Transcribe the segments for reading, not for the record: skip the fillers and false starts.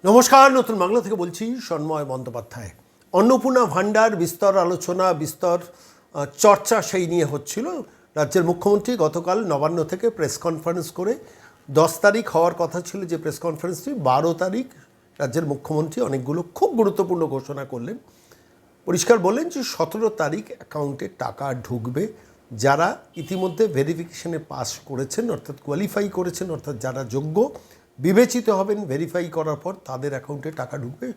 নমস্কার, নতুন বাংলা থেকে বলছি সন্ময় বন্দ্যোপাধ্যায়। অন্নপূর্ণা ভাণ্ডার বিস্তর আলোচনা, বিস্তর চর্চা সেই নিয়ে হচ্ছিল। রাজ্যের মুখ্যমন্ত্রী গতকাল নবান্ন থেকে প্রেস কনফারেন্স করে 10 তারিখ হওয়ার কথা ছিল যে প্রেস কনফারেন্সটি, 12 তারিখ রাজ্যের মুখ্যমন্ত্রী অনেকগুলো খুব গুরুত্বপূর্ণ ঘোষণা করলেন। পরিষ্কার বললেন যে 17 তারিখ অ্যাকাউন্টে টাকা ঢুকবে। যারা ইতিমধ্যে ভেরিফিকেশনে পাস করেছেন, অর্থাৎ কোয়ালিফাই করেছেন, অর্থাৎ যারা যোগ্য বিবেচিত হবেন ভেরিফাই করার পর, তাদের অ্যাকাউন্টে টাকা ঢুকবে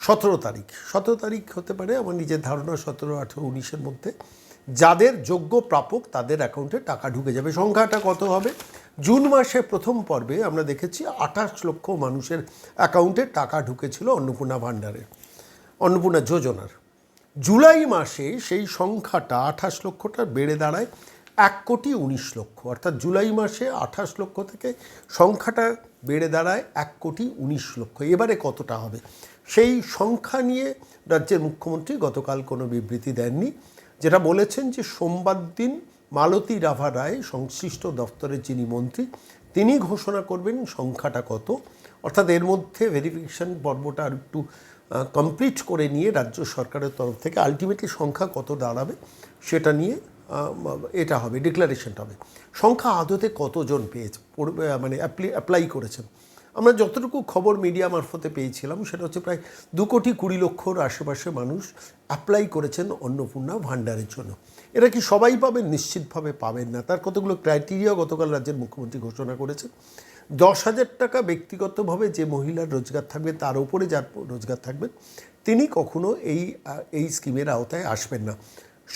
17 তারিখ। 17 তারিখ হতে পারে, আমার নিজের ধারণা 17, 18, 19-এর মধ্যে যাদের যোগ্য প্রাপক তাদের অ্যাকাউন্টে টাকা ঢুকে যাবে। সংখ্যাটা কত হবে? জুন মাসে প্রথম পর্বে আমরা দেখেছি 28 লক্ষ মানুষের অ্যাকাউন্টে টাকা ঢুকেছিল অন্নপূর্ণা ভাণ্ডারের, অন্নপূর্ণা যোজনার। জুলাই মাসে সেই সংখ্যাটা 28 লক্ষটা বেড়ে দাঁড়ায় 1,19,00,000। অর্থাৎ জুলাই মাসে 28 লক্ষ থেকে সংখ্যাটা বেড়ে দাঁড়ায় 1,19,00,000। এবারে কতটা হবে সেই সংখ্যা নিয়ে রাজ্যের মুখ্যমন্ত্রী গতকাল কোনো বিবৃতি দেননি। যেটা বলেছেন যে সোমবার দিন মালতী রাভা রায়, সংশ্লিষ্ট দপ্তরের যিনি মন্ত্রী, তিনি ঘোষণা করবেন সংখ্যাটা কত। অর্থাৎ এর মধ্যে ভেরিফিকেশন পর্বটা আর একটু কমপ্লিট করে নিয়ে রাজ্য সরকারের তরফ থেকে আলটিমেটলি সংখ্যা কত দাঁড়াবে সেটা নিয়ে এটা হবে, ডিক্লারেশনটা হবে। সংখ্যা আদতে কতজন পেয়েছে, মানে অ্যাপ্লাই করেছেন, আমরা যতটুকু খবর মিডিয়া মারফতে পেয়েছিলাম সেটা হচ্ছে প্রায় 2,20,00,000-র আশেপাশে মানুষ অ্যাপ্লাই করেছেন অন্নপূর্ণা ভাণ্ডারের জন্য। এরা কি সবাই পাবেন? নিশ্চিতভাবে পাবেন না। তার কতগুলো ক্রাইটেরিয়া গতকাল রাজ্যের মুখ্যমন্ত্রী ঘোষণা করেছেন। 10,000 টাকা ব্যক্তিগতভাবে যে মহিলার রোজগার থাকবে, তার উপরে যার রোজগার থাকবে, তিনি কখনো এই স্কিমের আওতায় আসবেন না।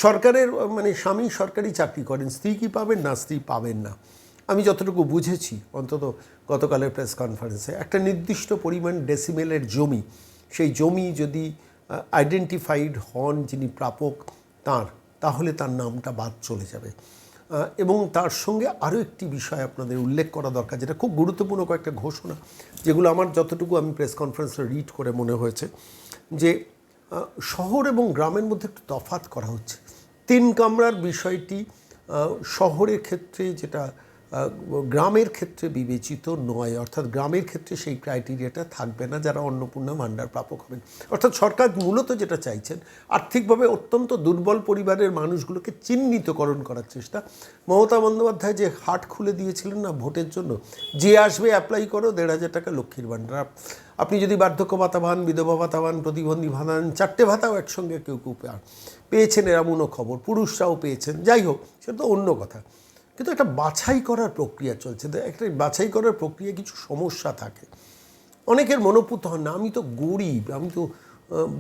সরকারের মানে স্বামী সরকারি চাকরি করেন, স্ত্রী কি পাবেন? না, স্ত্রী পাবেন না। আমি যতটুকু বুঝেছি অন্তত গতকালের প্রেস কনফারেন্সে, একটা নির্দিষ্ট পরিমাণ ডেসিমেলের জমি, সেই জমি যদি আইডেন্টিফাইড হন যিনি প্রাপক তাহলে তার নামটা বাদ চলে যাবে। এবং তার সঙ্গে আরও একটি বিষয় আপনাদের উল্লেখ করা দরকার, যেটা খুব গুরুত্বপূর্ণ কয়েকটা ঘোষণা, যেগুলো আমার যতটুকু আমি প্রেস কনফারেন্সে রিড করে মনে হয়েছে যে শহর এবং গ্রামের মধ্যে একটু তফাৎ করা হচ্ছে। 3 কামরার বিষয়টি শহরের ক্ষেত্রে যেটা গ্রামের ক্ষেত্রে বিবেচিত নয়, অর্থাৎ গ্রামের ক্ষেত্রে সেই ক্রাইটেরিয়াটা থাকবে না যারা অন্নপূর্ণা ভাণ্ডার প্রাপক হবেন। অর্থাৎ সরকার মূলত যেটা চাইছেন, আর্থিকভাবে অত্যন্ত দুর্বল পরিবারের মানুষগুলোকে চিহ্নিতকরণ করার চেষ্টা। মমতা বন্দ্যোপাধ্যায় যে হাট খুলে দিয়েছিলেন না ভোটের জন্য, যে আসবে অ্যাপ্লাই করো 1,500 টাকা লক্ষ্মীর ভাণ্ডার। আপনি যদি বার্ধক্য ভাতা পান, বিধবা ভাতা পান, প্রতিবন্ধী ভাতা পান, 4টে ভাতাও একসঙ্গে কেউ কেউ পেয়েছেন, এমনও খবর। পুরুষরাও পেয়েছেন। যাই হোক, সেটা তো অন্য কথা। কিন্তু একটা বাছাই করার প্রক্রিয়া চলছে। একটা বাছাই করার প্রক্রিয়া কিছু সমস্যা থাকে। অনেকের মনোপুত হন না, আমি তো গরিব, আমি তো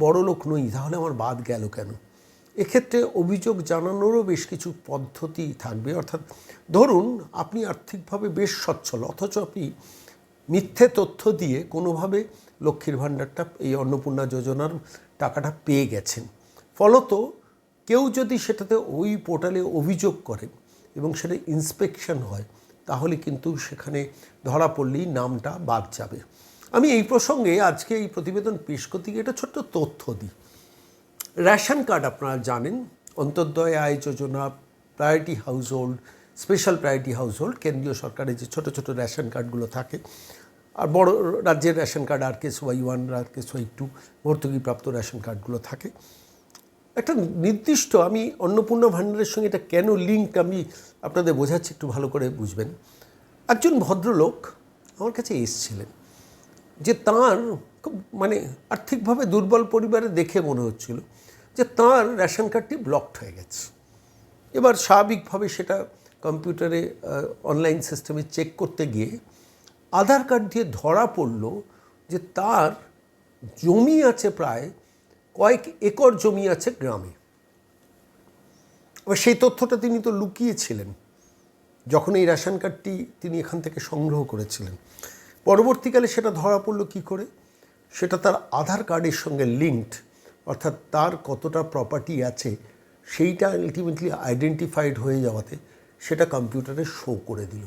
বড় লোক নই, তাহলে আমার বাদ গেল কেন? এক্ষেত্রে অভিযোগ জানানোরও বেশ কিছু পদ্ধতি থাকবে। অর্থাৎ ধরুন আপনি আর্থিকভাবে বেশ সচ্ছল, অথচ আপনি মিথ্যে তথ্য দিয়ে কোনোভাবে লক্ষ্মীর ভাণ্ডারটা, এই অন্নপূর্ণা যোজনার টাকাটা পেয়ে গেছেন। ফলত কেউ যদি সেটাতে ওই পোর্টালে অভিযোগ করে এবং সেটা ইন্সপেকশন হয়, তাহলে কিন্তু সেখানে ধরা পড়লেই নামটা বাদ যাবে। আমি এই প্রসঙ্গে আজকে এই প্রতিবেদন পেশ করতে গিয়ে একটা ছোট্ট তথ্য দিই। রেশন কার্ড আপনারা জানেন, অন্তর্দয় আয় Yojana, priority household, special priority household, কেন্দ্রীয় সরকারের যে ছোটো ছোটো রেশন কার্ডগুলো থাকে, আর বড় রাজ্যের ration card RKSY1, RKSY2, ভর্তুকিপ্রাপ্ত ration কার্ডগুলো থাকে। একটা নির্দিষ্ট, আমি অন্নপূর্ণা ভাণ্ডারের সঙ্গে এটা কেন লিঙ্ক আমি আপনাদের বোঝাচ্ছি, একটু ভালো করে বুঝবেন। একজন ভদ্রলোক আমার কাছে এসেছিলেন, যে তাঁর খুব মানে আর্থিকভাবে দুর্বল পরিবারে দেখে মনে হচ্ছিল যে তাঁর রেশন কার্ডটি ব্লকড হয়ে গেছে। এবার স্বাভাবিকভাবে সেটা কম্পিউটারে অনলাইন সিস্টেমে চেক করতে গিয়ে আধার কার্ড দিয়ে ধরা পড়ল যে তার জমি আছে, প্রায় কয়েক একর জমি আছে গ্রামে। এবার সেই তথ্যটা তিনি তো লুকিয়েছিলেন যখন এই রেশন কার্ডটি তিনি এখান থেকে সংগ্রহ করেছিলেন। পরবর্তীকালে সেটা ধরা পড়ল কী করে? সেটা তার আধার কার্ডের সঙ্গে লিঙ্কড, অর্থাৎ তার কতটা প্রপার্টি আছে সেইটা আলটিমেটলি আইডেন্টিফাইড হয়ে যাওয়াতে সেটা কম্পিউটারে শো করে দিল।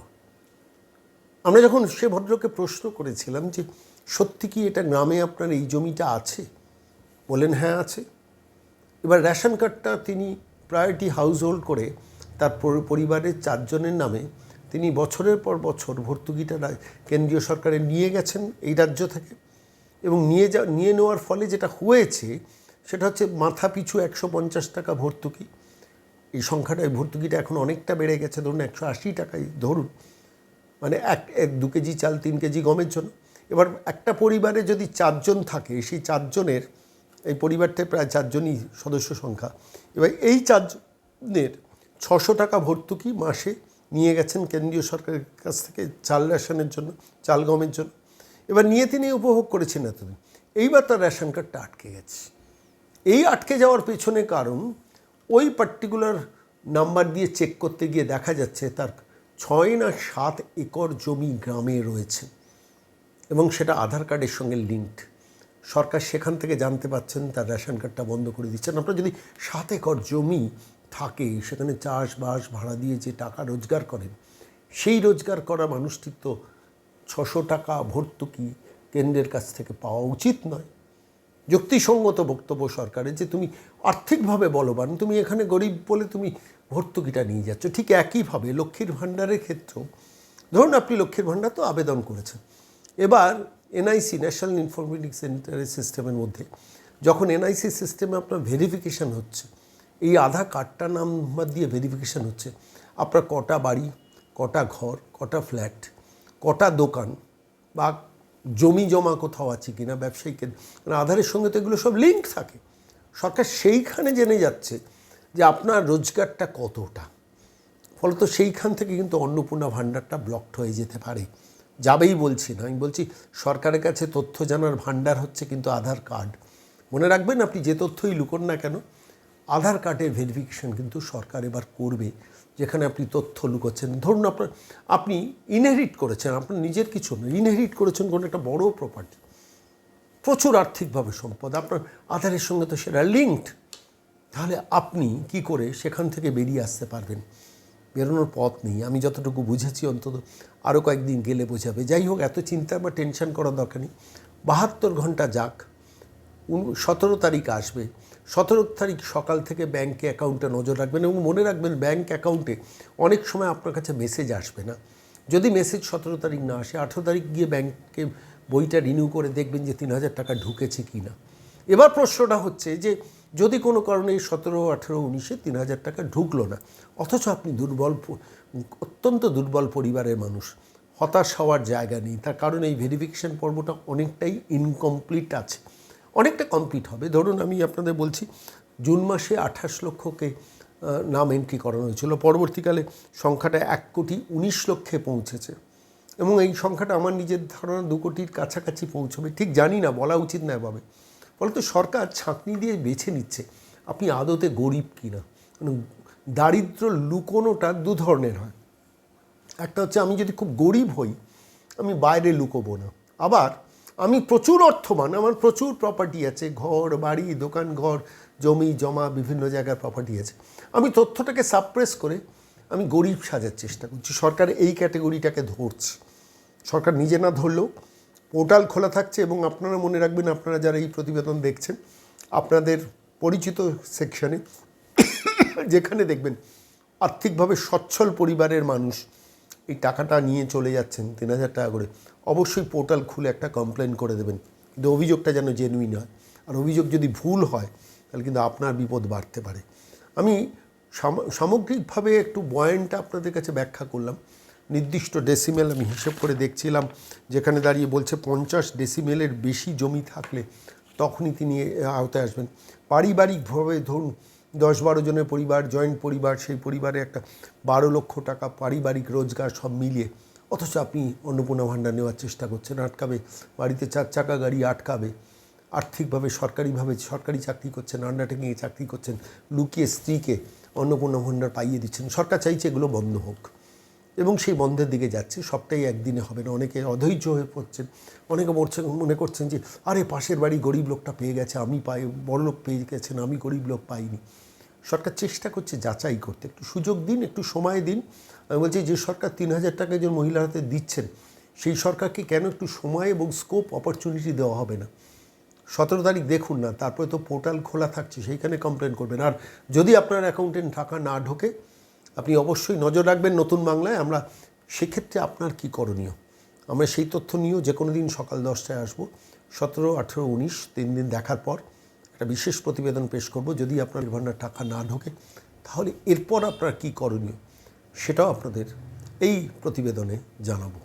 আমরা যখন সে ভদ্রলোককে প্রশ্ন করেছিলাম যে সত্যি কি এটা গ্রামে আপনার এই জমিটা আছে, বলেন হ্যাঁ আছে। এবার রেশন কার্ডটা তিনি প্রায়োরিটি হাউস হোল্ড করে তার পরিবারের 4 জনের নামে তিনি বছরের পর বছর ভর্তুকিটা কেন্দ্রীয় সরকারে নিয়ে গেছেন এই রাজ্য থেকে। এবং নিয়ে নেওয়ার ফলে যেটা হয়েছে সেটা হচ্ছে মাথা পিছু 150 টাকা ভর্তুকি। এই সংখ্যাটা, এই ভর্তুকিটা এখন অনেকটা বেড়ে গেছে, ধরুন 180 টাকাই ধরুন, মানে 2 কেজি চাল 3 কেজি গমের জন্য। এবার একটা পরিবারে যদি 4 জন থাকে, সেই 4 জনের, এই পরিবারটায় প্রায় 4 জনই সদস্য সংখ্যা, এবার এই 4 জনের 600 টাকা ভর্তুকি মাসে নিয়ে গেছেন কেন্দ্রীয় সরকারের কাছ থেকে চাল রেশনের জন্য, চাল গমের জন্য। এবার নিয়ে তিনি উপভোগ করেছেন এতদিন, এইবার তার রেশন কার্ডটা আটকে গেছে। এই আটকে যাওয়ার পেছনে কারণ, ওই পার্টিকুলার নাম্বার দিয়ে চেক করতে গিয়ে দেখা যাচ্ছে তার 6 না 7 একর জমি গ্রামে রয়েছে এবং সেটা আধার কার্ডের সঙ্গে লিঙ্কড। সরকার সেখান থেকে জানতে পাচ্ছেন, তার রেশন কার্ডটা বন্ধ করে দিচ্ছেন। আপনার যদি 7 একর জমি থাকে, সেখানে চাষবাস ভাড়া দিয়ে যে টাকা রোজগার করেন, সেই রোজগার করা মানুষটির তো 600 টাকা ভর্তুকি কেন্দ্রের কাছ থেকে পাওয়া উচিত নয়। যুক্তিসঙ্গত বক্তব্য সরকারের যে তুমি আর্থিকভাবে বলবান, তুমি এখানে গরিব বলে তুমি ভর্তুকিটা নিয়ে যাচ্ছ। ঠিক একইভাবে লক্ষ্মীর ভাণ্ডারের ক্ষেত্রেও, ধরুন আপনি লক্ষ্মীর ভাণ্ডার তো আবেদন করেছেন, এবার এনআইসি, ন্যাশনাল ইনফরমেটিক সেন্টারের সিস্টেমের মধ্যে যখন এনআইসি সিস্টেমে আপনার ভেরিফিকেশান হচ্ছে, এই আধার কার্ডটা নাম্বার দিয়ে ভেরিফিকেশান হচ্ছে, আপনার কটা বাড়ি, কটা ঘর, কটা ফ্ল্যাট, কটা দোকান বা জমি জমা কোথাও আছে কিনা, ব্যবসায়িক, আধারের সঙ্গে তো এগুলো সব লিঙ্ক থাকে। সরকার সেইখানে জেনে যাচ্ছে যে আপনার রোজগারটা কতটা, ফলত সেইখান থেকে কিন্তু অন্নপূর্ণা ভাণ্ডারটা ব্লকড হয়ে যেতে পারে। যাবেই বলছি না, আমি বলছি সরকারের কাছে তথ্য জানার ভাণ্ডার হচ্ছে কিন্তু আধার কার্ড। মনে রাখবেন, আপনি যে তথ্যই লুকোন না কেন, আধার কার্ডের ভেরিফিকেশান কিন্তু সরকার এবার করবে। যেখানে আপনি তথ্য লুকোচ্ছেন, ধরুন আপনি ইনহেরিট করেছেন, আপনার নিজের কিছু না, ইনহেরিট করেছেন কোনো একটা বড় প্রপার্টি, প্রচুর আর্থিকভাবে সম্পদ, আপনার আধারের সঙ্গে তো সেটা লিঙ্কড। তাহলে আপনি কি করে সেখান থেকে বেরিয়ে আসতে পারবেন? বেরোনোর পথ নেই। আমি যতটুকু বুঝেছি, অন্তত আরও কয়েকদিন গেলে বোঝাবে। যাই হোক, এত চিন্তা বা টেনশন করার দরকার নেই। 72 ঘন্টা যাক, 17 তারিখ আসবে। 17 তারিখ সকাল থেকে ব্যাঙ্কে অ্যাকাউন্টে নজর রাখবেন এবং মনে রাখবেন, ব্যাঙ্ক অ্যাকাউন্টে অনেক সময় আপনার কাছে মেসেজ আসবে না। যদি মেসেজ 17 তারিখ না আসে, 18 তারিখ গিয়ে ব্যাঙ্কে বইটা রিনিউ করে দেখবেন যে 3000 টাকা ঢুকেছে কি না। এবার প্রশ্নটা হচ্ছে যে যদি কোনো কারণে 17, 18, 19-এ 3000 টাকা ঢুকলো না, অথচ আপনি অত্যন্ত দুর্বল পরিবারের মানুষ, হতাশ হওয়ার জায়গা নেই। তার কারণ এই ভেরিফিকেশান পর্বটা অনেকটাই ইনকমপ্লিট আছে, অনেকটা কমপ্লিট হবে। ধরুন আমি আপনাদের বলছি, জুন মাসে 28 লক্ষকে নাম এন্ট্রি করানো হয়েছিল, পরবর্তীকালে সংখ্যাটা 1,19,00,000 পৌঁছেছে এবং এই সংখ্যাটা আমার নিজের ধারণা 2 কোটির কাছাকাছি পৌঁছবে, ঠিক জানি না, বলা উচিত না এভাবে। ফলত সরকার ছাঁকনি দিয়ে বেছে নিচ্ছে আপনি আদতে গরিব কিনা। দারিদ্র লুকোনোটা 2 ধরনের হয়। একটা হচ্ছে, আমি যদি খুব গরিব হই, আমি বাইরে লুকোবো না। আবার আমি প্রচুর অর্থবান, আমার প্রচুর প্রপার্টি আছে, ঘর বাড়ি, দোকান ঘর, জমি জমা, বিভিন্ন জায়গার প্রপার্টি আছে, আমি তথ্যটাকে সাপ্রেস করে আমি গরিব সাজার চেষ্টা করছি। সরকার এই ক্যাটেগরিটাকে ধরছে। সরকার নিজে না ধরলেও পোর্টাল খোলা থাকছে এবং আপনারা মনে রাখবেন, আপনারা যারা এই প্রতিবেদন দেখছেন, আপনাদের পরিচিত সেকশনে যেখানে দেখবেন আর্থিকভাবে সচ্ছল পরিবারের মানুষ এই টাকাটা নিয়ে চলে যাচ্ছেন 3000 টাকা করে, অবশ্যই পোর্টাল খুলে একটা কমপ্লেন করে দেবেন। কিন্তু অভিযোগটা যেন জেনুইন হয়, আর অভিযোগ যদি ভুল হয় তাহলে কিন্তু আপনার বিপদ বাড়তে পারে। আমি সামগ্রিকভাবে একটু পয়েন্টটা আপনাদের কাছে ব্যাখ্যা করলাম। নির্দিষ্ট ডেসিমেল আমি হিসেব করে দেখছিলাম, যেখানে দাঁড়িয়ে বলছে 50 ডেসিমেলের বেশি জমি থাকলে তখনই তিনি আওতায় আসবেন। পারিবারিকভাবে ধরুন 10-12 জনের পরিবার, জয়েন্ট পরিবার, সেই পরিবারে একটা 12 লক্ষ টাকা পারিবারিক রোজগার সব মিলিয়ে, অথচ আপনি অন্নপূর্ণা ভাণ্ডার নেওয়ার চেষ্টা করছেন। আটকাবে, বাড়িতে 4 চাকা গাড়ি আটকাবে, আর্থিকভাবে সরকারিভাবে সরকারি চাকরি করছেন, আন্ডারটেকিংয়ে চাকরি করছেন, লুকিয়ে স্ত্রীকে অন্নপূর্ণা ভাণ্ডার পাইয়ে দিচ্ছেন। সরকার চাইছে এগুলো বন্ধ হোক এবং সেই বন্ধের দিকে যাচ্ছে। সবটাই একদিনে হবে না, অনেকে অধৈর্য হয়ে পড়ছেন, অনেকে মনে করছেন যে আরে পাশের বাড়ি গরিব লোকটা পেয়ে গেছে, আমি পাই, বড় লোক পেয়ে গেছেন, আমি গরিব লোক পাইনি। সরকার চেষ্টা করছে যাচাই করতে, একটু সুযোগ দিন, একটু সময় দিন। আমি বলছি, যে সরকার 3000 টাকা একজন মহিলার হাতে দিচ্ছেন, সেই সরকারকে কেন একটু সময় এবং স্কোপ, অপরচুনিটি দেওয়া হবে না? 17 তারিখ দেখুন না, তারপরে তো পোর্টাল খোলা থাকছে, সেইখানে কমপ্লেন করবেন। আর যদি আপনার অ্যাকাউন্টে টাকা না ঢোকে, আপনি অবশ্যই নজর রাখবেন নতুন বাংলায়। আমরা সেক্ষেত্রে আপনার কি করণীয়, আমরা সেই তথ্য নিয়েও যে কোনো দিন সকাল 10টায় আসবো। 17, 18, 19 3 দিন দেখার পর একটা বিশেষ প্রতিবেদন পেশ করব। যদি আপনার ভান্ডার টাকা না ঢোকে তাহলে এরপর আপনার কী করণীয় সেটাও আপনাদের এই প্রতিবেদনে জানাবো।